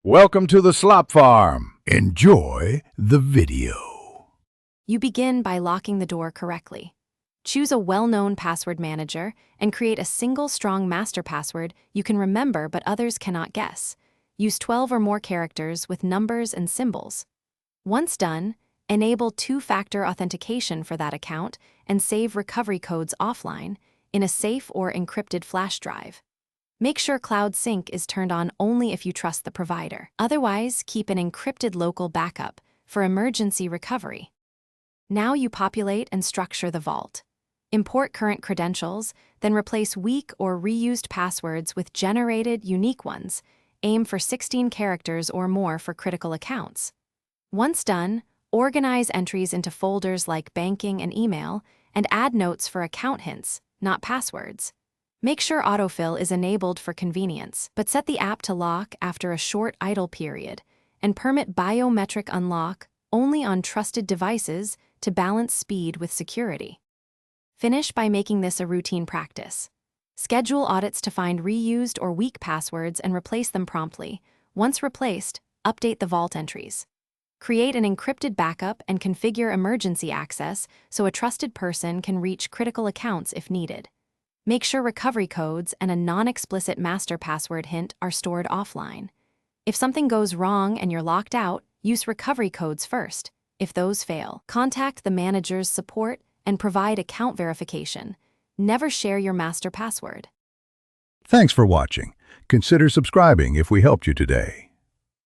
Welcome to the Slop Farm. Enjoy the video. You begin by locking the door correctly. Choose a well-known password manager and create a single strong master password you can remember but others cannot guess. Use 12 or more characters with numbers and symbols. Once done, enable two-factor authentication for that account and save recovery codes offline in a safe or encrypted flash drive. Make sure Cloud Sync is turned on only if you trust the provider. Otherwise, keep an encrypted local backup for emergency recovery. Now you populate and structure the vault. Import current credentials, then replace weak or reused passwords with generated, unique ones. Aim for 16 characters or more for critical accounts. Once done, organize entries into folders like banking and email, and add notes for account hints, not passwords. Make sure autofill is enabled for convenience, but set the app to lock after a short idle period, and permit biometric unlock only on trusted devices to balance speed with security. Finish by making this a routine practice. Schedule audits to find reused or weak passwords and replace them promptly. Once replaced, update the vault entries. Create an encrypted backup and configure emergency access so a trusted person can reach critical accounts if needed. Make sure recovery codes and a non-explicit master password hint are stored offline. If something goes wrong and you're locked out, use recovery codes first. If those fail, contact the manager's support and provide account verification. Never share your master password. Thanks for watching. Consider subscribing if we helped you today.